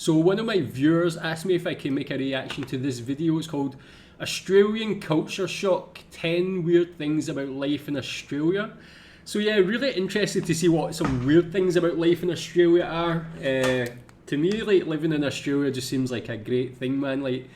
So one of my viewers asked me if I can make a reaction to this video. It's called Australian Culture Shock, 10 Weird Things About Life in Australia. So yeah, really interested to see what some weird things about life in Australia are. To me, like, living in Australia just seems like a great thing, man. Like,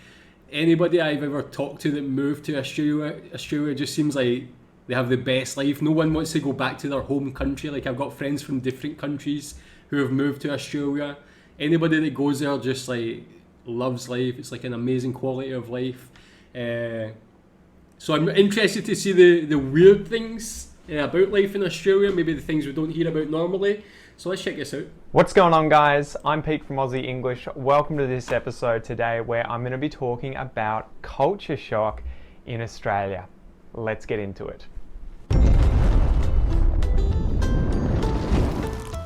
anybody I've ever talked to that moved to Australia just seems like they have the best life. No one wants to go back to their home country. Like, I've got friends from different countries who have moved to Australia. Anybody that goes there just like loves life. It's like an amazing quality of life. So I'm interested to see the weird things about life in Australia, maybe the things we don't hear about normally. So let's check this out. What's going on, guys? I'm Pete from Aussie English. Welcome to this episode today where I'm going to be talking about culture shock in Australia. Let's get into it.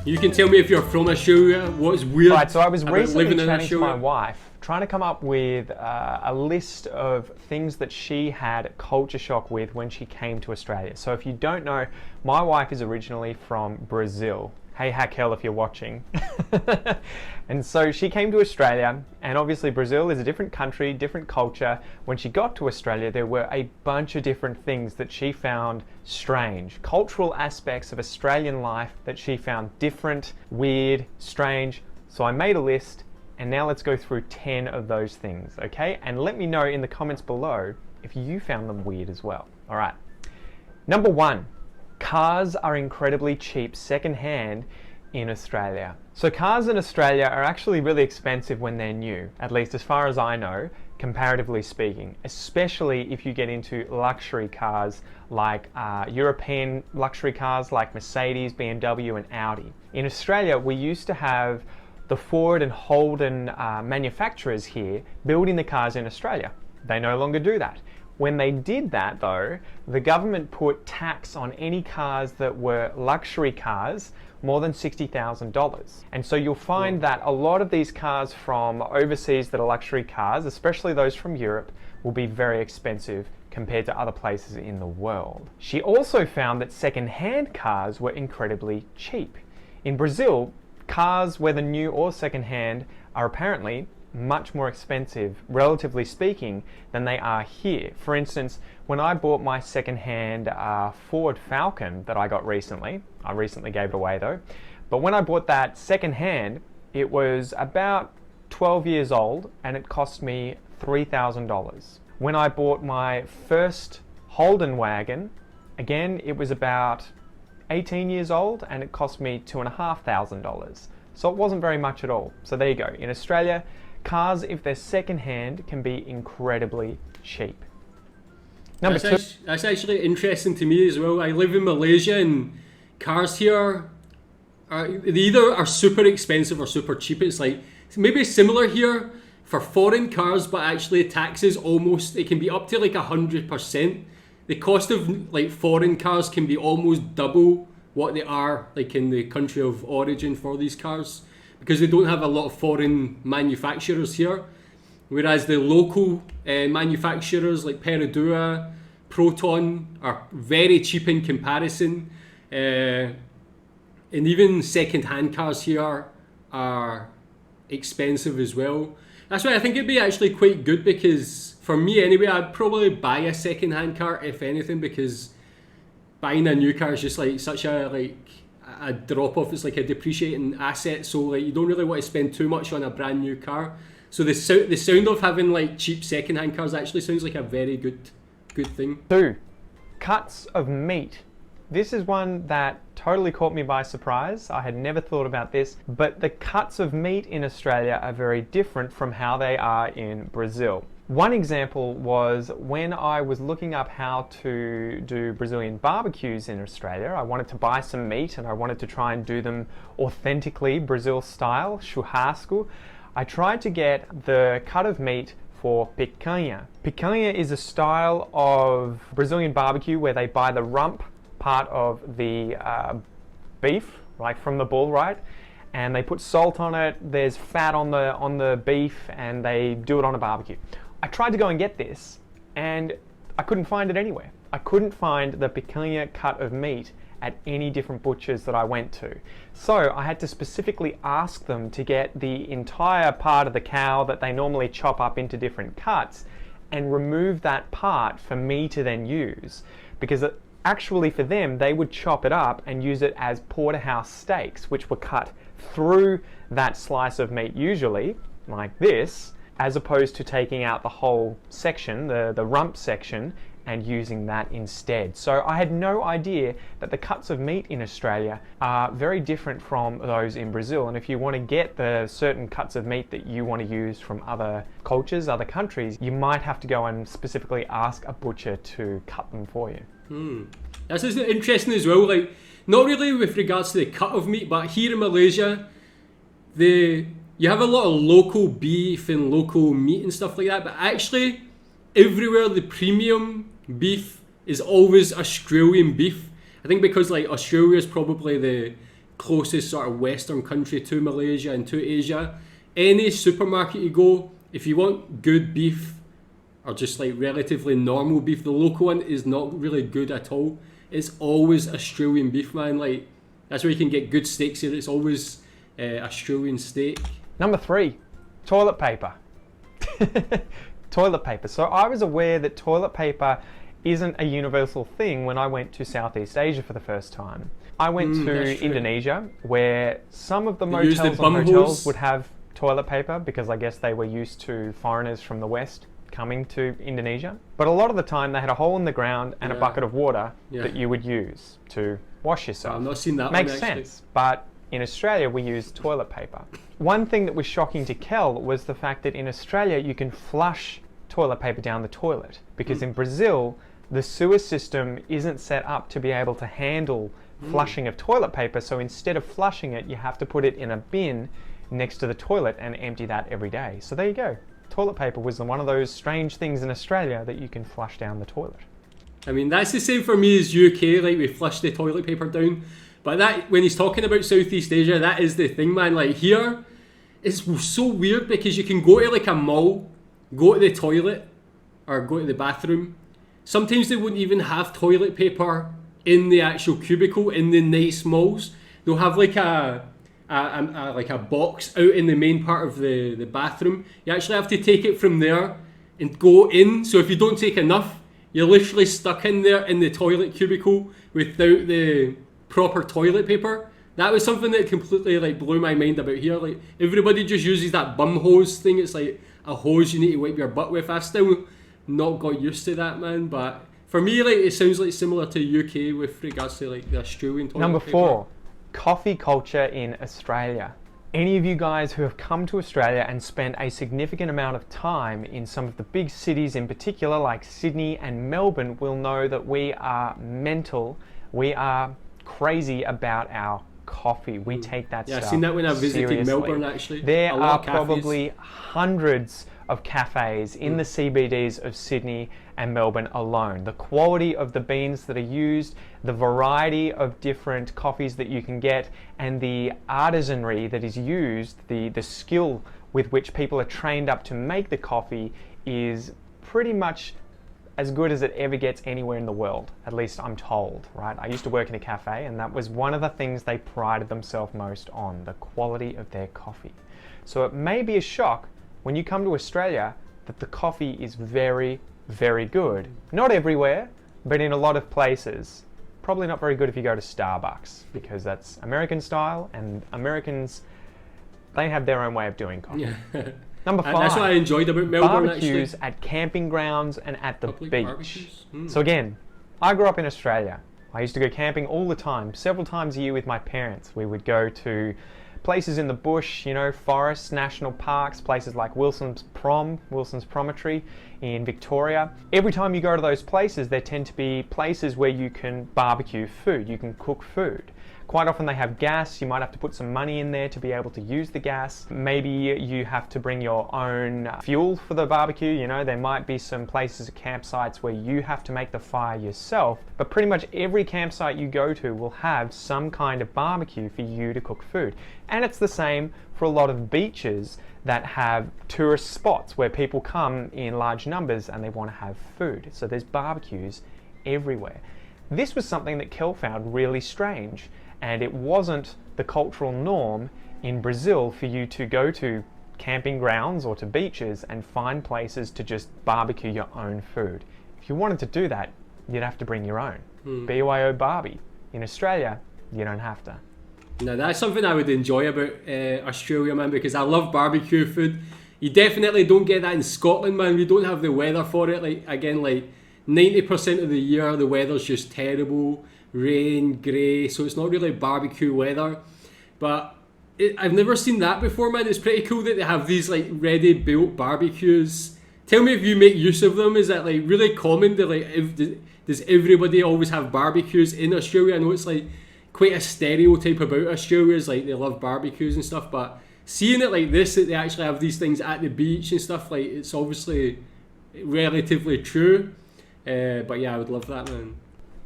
You can tell me if you're from Australia, what's weird. Right, so I was about recently living in chatting to Australia. my wife, trying to come up with a list of things that she had culture shock with when she came to Australia. So if you don't know, my wife is originally from Brazil. Hey Hakel, if you're watching. And so she came to Australia, and obviously Brazil is a different country, different culture. When she got to Australia, there were a bunch of different things that she found strange. Cultural aspects of Australian life that she found different, weird, strange. So I made a list, and now let's go through 10 of those things, okay? And let me know in the comments below if you found them weird as well. All right. Number 1. Cars are incredibly cheap secondhand in Australia. So cars in Australia are actually really expensive when they're new, at least as far as I know, comparatively speaking, especially if you get into luxury cars like European luxury cars like Mercedes, BMW and Audi. In Australia, we used to have the Ford and Holden manufacturers here building the cars in Australia. They no longer do that. When they did that though, the government put tax on any cars that were luxury cars more than $60,000. And so you'll find that a lot of these cars from overseas that are luxury cars, especially those from Europe, will be very expensive compared to other places in the world. She also found that second-hand cars were incredibly cheap. In Brazil, cars, whether new or second-hand, are apparently much more expensive, relatively speaking, than they are here. For instance, when I bought my second-hand Ford Falcon that I got recently, I recently gave it away though, but when I bought that second-hand, it was about 12 years old and it cost me $3,000. When I bought my first Holden wagon, again, it was about 18 years old and it cost me $2,500. So it wasn't very much at all. So there you go. In Australia, cars, if they're second-hand, can be incredibly cheap. Number 2. That's actually interesting to me as well. I live in Malaysia and cars here they either are super expensive or super cheap. It's like maybe similar here for foreign cars, but actually taxes almost, it can be up to like 100%. The cost of like foreign cars can be almost double what they are like in the country of origin for these cars, because they don't have a lot of foreign manufacturers here, whereas the local manufacturers like Perodua, Proton are very cheap in comparison, and even second-hand cars here are expensive as well. That's why I think it'd be actually quite good, because for me anyway, I'd probably buy a second-hand car if anything, because buying a new car is just like such a drop off. It's like a depreciating asset, so like you don't really want to spend too much on a brand new car. So the sound of having like cheap second-hand cars actually sounds like a very good thing. 2. Cuts of meat. This is one that totally caught me by surprise. I had never thought about this, but the cuts of meat in Australia are very different from how they are in Brazil. One example was when I was looking up how to do Brazilian barbecues in Australia. I wanted to buy some meat and I wanted to try and do them authentically Brazil style, churrasco. I tried to get the cut of meat for picanha. Picanha is a style of Brazilian barbecue where they buy the rump part of the beef, like from the bull, right? And they put salt on it, there's fat on the beef, and they do it on a barbecue. I tried to go and get this and I couldn't find it anywhere. I couldn't find the picanha cut of meat at any different butchers that I went to. So I had to specifically ask them to get the entire part of the cow that they normally chop up into different cuts and remove that part for me to then use, because actually for them, they would chop it up and use it as porterhouse steaks, which were cut through that slice of meat, usually like this, as opposed to taking out the whole section, the rump section, and using that instead. So I had no idea that the cuts of meat in Australia are very different from those in Brazil. And if you want to get the certain cuts of meat that you want to use from other cultures, other countries, you might have to go and specifically ask a butcher to cut them for you. That's interesting as well. Like, not really with regards to the cut of meat, but here in Malaysia, you have a lot of local beef and local meat and stuff like that. But actually, everywhere the premium beef is always Australian beef. I think because like Australia is probably the closest sort of Western country to Malaysia and to Asia. Any supermarket you go, if you want good beef or just like relatively normal beef, the local one is not really good at all. It's always Australian beef, man. Like, that's where you can get good steaks here. It's always Australian steak. Number 3, toilet paper. Toilet paper. So I was aware that toilet paper isn't a universal thing when I went to Southeast Asia for the first time. I went to Indonesia, where some of the motels and hotels would have toilet paper because I guess they were used to foreigners from the West coming to Indonesia. But a lot of the time they had a hole in the ground and a bucket of water that you would use to wash yourself. I've not seen that. Makes sense. But in Australia we use toilet paper. One thing that was shocking to Kel was the fact that in Australia you can flush toilet paper down the toilet, because in Brazil the sewer system isn't set up to be able to handle flushing of toilet paper, so instead of flushing it you have to put it in a bin next to the toilet and empty that every day. So there you go. Toilet paper was one of those strange things in Australia that you can flush down the toilet. I mean, that's the same for me as UK, like we flush the toilet paper down. But that, when he's talking about Southeast Asia, that is the thing, man. Like here, it's so weird because you can go to like a mall, go to the toilet or go to the bathroom. Sometimes they wouldn't even have toilet paper in the actual cubicle in the nice malls. They'll have like a box out in the main part of the bathroom. You actually have to take it from there and go in. So if you don't take enough, you're literally stuck in there in the toilet cubicle without the proper toilet paper. That was something that completely like blew my mind about here. Like, everybody just uses that bum hose thing. It's like a hose you need to wipe your butt with. I still not got used to that, man. But for me, like, it sounds like similar to UK with regards to like the Australian toilet Number paper. 4, coffee culture in Australia. Any of you guys who have come to Australia and spent a significant amount of time in some of the big cities in particular like Sydney and Melbourne will know that we are mental. We are crazy about our coffee. We take that stuff I've seen that when I visited seriously. Melbourne, actually. There A lot are of cafes. probably hundreds of cafes in the CBDs of Sydney and Melbourne alone. The quality of the beans that are used, the variety of different coffees that you can get, and the artisanry that is used, the skill with which people are trained up to make the coffee is pretty much as good as it ever gets anywhere in the world, at least I'm told, right? I used to work in a cafe and that was one of the things they prided themselves most on, the quality of their coffee. So it may be a shock when you come to Australia that the coffee is very, very good. Not everywhere, but in a lot of places. Probably not very good if you go to Starbucks, because that's American style and Americans, they have their own way of doing coffee. Yeah. Number 5. That's what I enjoyed about Melbourne, barbecues actually. at camping grounds and at the Public beach. barbecues. So again, I grew up in Australia. I used to go camping all the time, several times a year with my parents. We would go to places in the bush, you know, forests, national parks, places like Wilson's Promontory in Victoria. Every time you go to those places, there tend to be places where you can barbecue food, you can cook food. Quite often they have gas. You might have to put some money in there to be able to use the gas. Maybe you have to bring your own fuel for the barbecue. You know, there might be some places, campsites, where you have to make the fire yourself. But pretty much every campsite you go to will have some kind of barbecue for you to cook food. And it's the same for a lot of beaches that have tourist spots where people come in large numbers and they want to have food. So there's barbecues everywhere. This was something that Kel found really strange, and it wasn't the cultural norm in Brazil for you to go to camping grounds or to beaches and find places to just barbecue your own food. If you wanted to do that, you'd have to bring your own. BYO Barbie. In Australia, you don't have to. No, that's something I would enjoy about Australia, man, because I love barbecue food. You definitely don't get that in Scotland, man. We don't have the weather for it. Like, again, like 90% of the year, the weather's just terrible. Rain, grey, so it's not really barbecue weather. But I've never seen that before, man. It's pretty cool that they have these like ready-built barbecues. Tell me if you make use of them. Is that like really common? That like, does everybody always have barbecues in Australia? I know it's like quite a stereotype about Australia, is like they love barbecues and stuff. But seeing it like this, that they actually have these things at the beach and stuff, like it's obviously relatively true. But yeah, I would love that, man.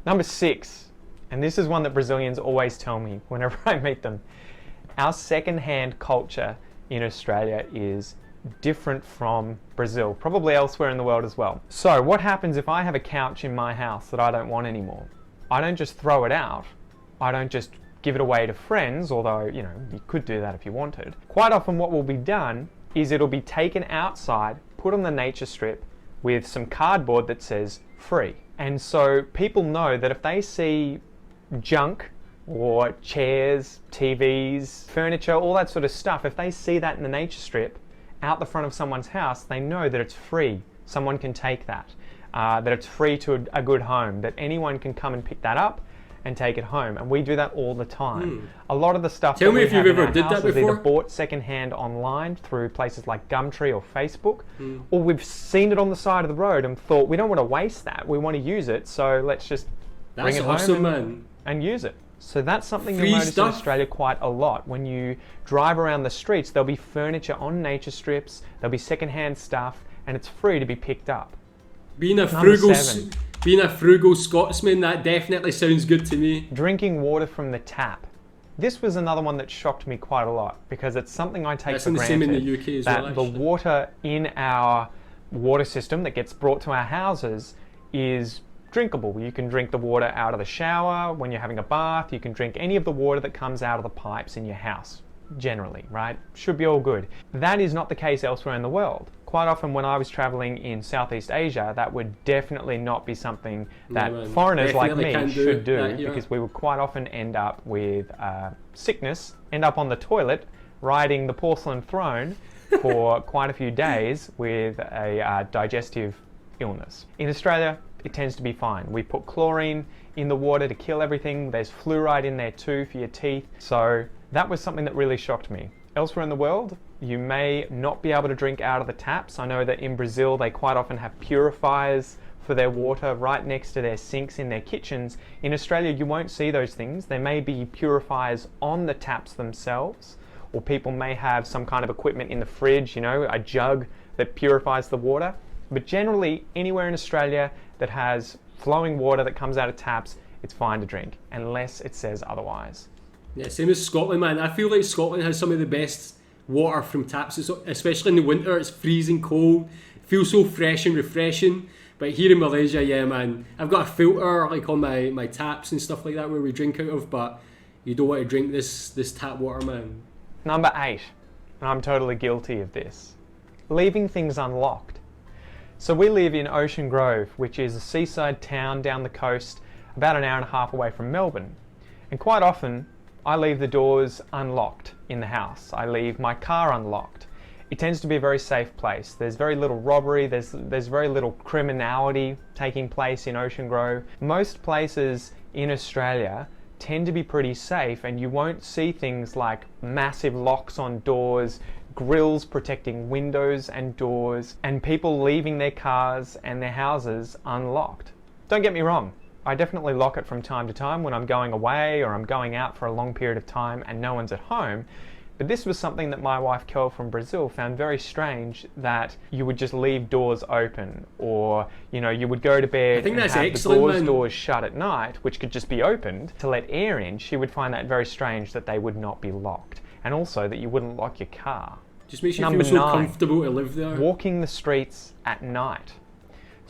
Number 6, and this is one that Brazilians always tell me whenever I meet them. Our second-hand culture in Australia is different from Brazil, probably elsewhere in the world as well. So what happens if I have a couch in my house that I don't want anymore? I don't just throw it out. I don't just give it away to friends, although, you know, you could do that if you wanted. Quite often what will be done is it'll be taken outside, put on the nature strip with some cardboard that says free. And so people know that if they see junk or chairs, TVs, furniture, all that sort of stuff, if they see that in the nature strip out the front of someone's house, they know that it's free. Someone can take that, that it's free to a good home, that anyone can come and pick that up and take it home. And we do that all the time. A lot of the stuff Tell that me we if have you've in ever our did house that is either before. bought secondhand online through places like Gumtree or Facebook, or we've seen it on the side of the road and thought, we don't want to waste that, we want to use it, so let's just bring That's it awesome, home man. and use it. So that's something Free you'll notice stuff. in Australia quite a lot. When you drive around the streets, there'll be furniture on nature strips, there'll be secondhand stuff, and it's free to be picked up. Being a Number frugal, 7. being a frugal Scotsman, that definitely sounds good to me. Drinking water from the tap. This was another one that shocked me quite a lot because it's something I take That's for the same granted. in the UK as that well, the actually. water in our water system that gets brought to our houses is drinkable. You can drink the water out of the shower, when you're having a bath, you can drink any of the water that comes out of the pipes in your house, generally, right? Should be all good. That is not the case elsewhere in the world. Quite often when I was traveling in Southeast Asia, that would definitely not be something that man. foreigners like Definitely me can't do should do, that here. because we would quite often end up with sickness, end up on the toilet, riding the porcelain throne for quite a few days with a digestive illness. In Australia, it tends to be fine. We put chlorine in the water to kill everything. There's fluoride in there too for your teeth. So that was something that really shocked me. Elsewhere in the world, you may not be able to drink out of the taps. I know that in Brazil, they quite often have purifiers for their water right next to their sinks in their kitchens. In Australia, you won't see those things. There may be purifiers on the taps themselves, or people may have some kind of equipment in the fridge, you know, a jug that purifies the water. But generally, anywhere in Australia that has flowing water that comes out of taps, it's fine to drink, unless it says otherwise. Yeah, same as Scotland, man. I feel like Scotland has some of the best water from taps, especially in the winter. It's freezing cold. It feels so fresh and refreshing. But here in Malaysia, yeah, man, I've got a filter like on my taps and stuff like that where we drink out of, but you don't want to drink this tap water, man. Number 8, and I'm totally guilty of this, leaving things unlocked. So we live in Ocean Grove, which is a seaside town down the coast, about an hour and a half away from Melbourne. And quite often, I leave the doors unlocked in the house. I leave my car unlocked. It tends to be a very safe place. There's very little robbery, there's very little criminality taking place in Ocean Grove. Most places in Australia tend to be pretty safe, and you won't see things like massive locks on doors, grills protecting windows and doors, and people leaving their cars and their houses unlocked. Don't get me wrong, I definitely lock it from time to time when I'm going away or I'm going out for a long period of time and no one's at home. But this was something that my wife Kel from Brazil found very strange, that you would just leave doors open, or you would go to bed I think and that's have excellent, the man. doors shut at night, which could just be opened to let air in. She would find that very strange that they would not be locked, and also that you wouldn't lock your car. Just makes you Number feel so 9, comfortable to live there. walking the streets at night.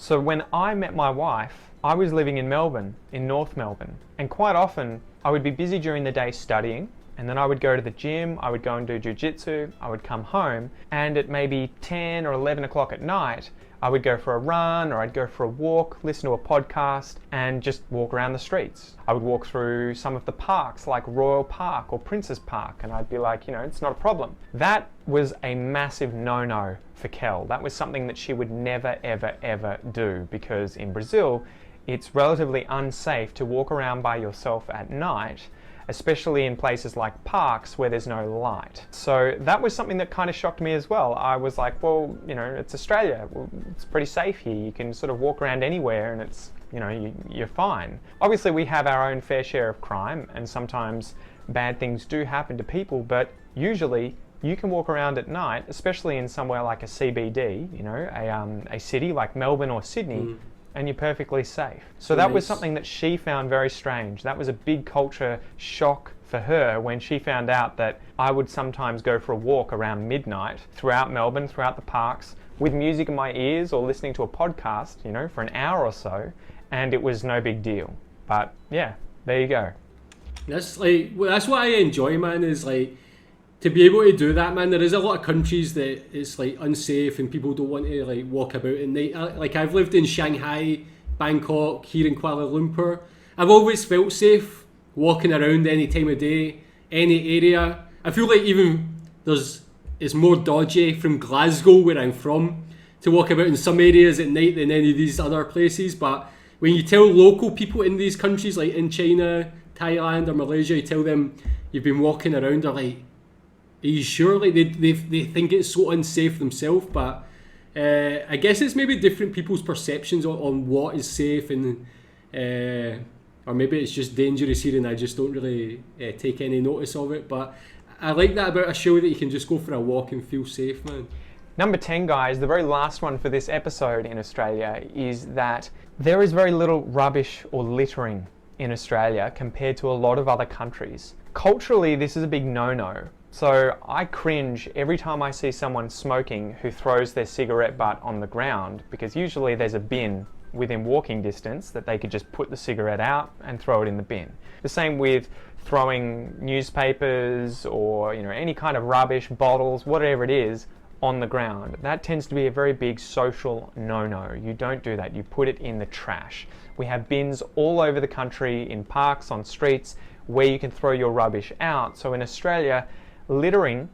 So when I met my wife, I was living in Melbourne, in North Melbourne, and quite often I would be busy during the day studying, and then I would go to the gym, I would go and do jiu-jitsu, I would come home, and at maybe 10 or 11 o'clock at night, I would go for a run or I'd go for a walk, listen to a podcast, and just walk around the streets. I would walk through some of the parks like Royal Park or Princes Park, and I'd be like, it's not a problem. That was a massive no-no for Kel. That was something that she would never, ever, ever do, because in Brazil, it's relatively unsafe to walk around by yourself at night, especially in places like parks where there's no light. So that was something that kind of shocked me as well. I was like, well, it's Australia. Well, it's pretty safe here. You can sort of walk around anywhere and it's, you're fine. Obviously, we have our own fair share of crime and sometimes bad things do happen to people, but usually you can walk around at night, especially in somewhere like a CBD, a city like Melbourne or Sydney, and you're perfectly safe. So that was something that she found very strange. That was a big culture shock for her when she found out that I would sometimes go for a walk around midnight throughout Melbourne, throughout the parks, with music in my ears or listening to a podcast, for an hour or so, and it was no big deal. But yeah, there you go. That's what I enjoy, man, is like to be able to do that, man. There is a lot of countries that it's like unsafe and people don't want to like walk about at night. Like I've lived in Shanghai, Bangkok, here in Kuala Lumpur. I've always felt safe walking around any time of day, any area. I feel like even it's more dodgy from Glasgow, where I'm from, to walk about in some areas at night than any of these other places. But when you tell local people in these countries, like in China, Thailand or Malaysia, you tell them you've been walking around, they're like, are you sure? Like they think it's so unsafe themselves, but I guess it's maybe different people's perceptions on what is safe, and or maybe it's just dangerous here and I just don't really take any notice of it. But I like that about Australia, that you can just go for a walk and feel safe, man. Number 10, guys, the very last one for this episode in Australia is that there is very little rubbish or littering in Australia compared to a lot of other countries. Culturally, this is a big no-no. So I cringe every time I see someone smoking who throws their cigarette butt on the ground, because usually there's a bin within walking distance that they could just put the cigarette out and throw it in the bin. The same with throwing newspapers or any kind of rubbish, bottles, whatever it is, on the ground. That tends to be a very big social no-no. You don't do that. You put it in the trash. We have bins all over the country, in parks, on streets, where you can throw your rubbish out. So in Australia, littering,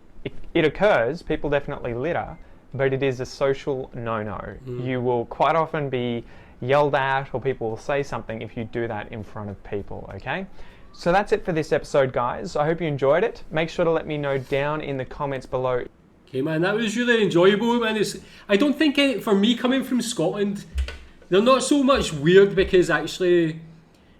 it occurs, people definitely litter, but it is a social no-no. You will quite often be yelled at, or people will say something if you do that in front of people, okay? So that's it for this episode, guys. I hope you enjoyed it. Make sure to let me know down in the comments below. Okay, man, that was really enjoyable, man. I don't think for me, coming from Scotland, they're not so much weird, because actually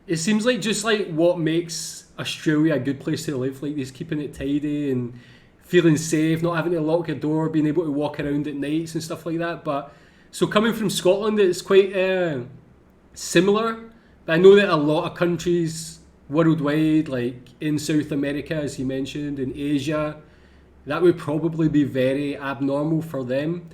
it seems like just like what makes Australia a good place to live, like just keeping it tidy and feeling safe, not having to lock your door, being able to walk around at nights and stuff like that. But so coming from Scotland, it's quite similar. But I know that a lot of countries worldwide, like in South America, as you mentioned, in Asia, that would probably be very abnormal for them.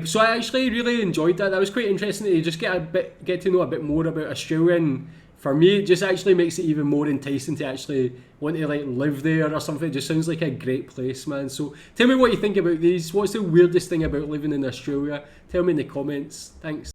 So I actually really enjoyed that. That was quite interesting to just get to know a bit more about Australia. And for me, it just actually makes it even more enticing to actually want to like live there or something. It just sounds like a great place, man. So tell me what you think about these. What's the weirdest thing about living in Australia? Tell me in the comments. Thanks.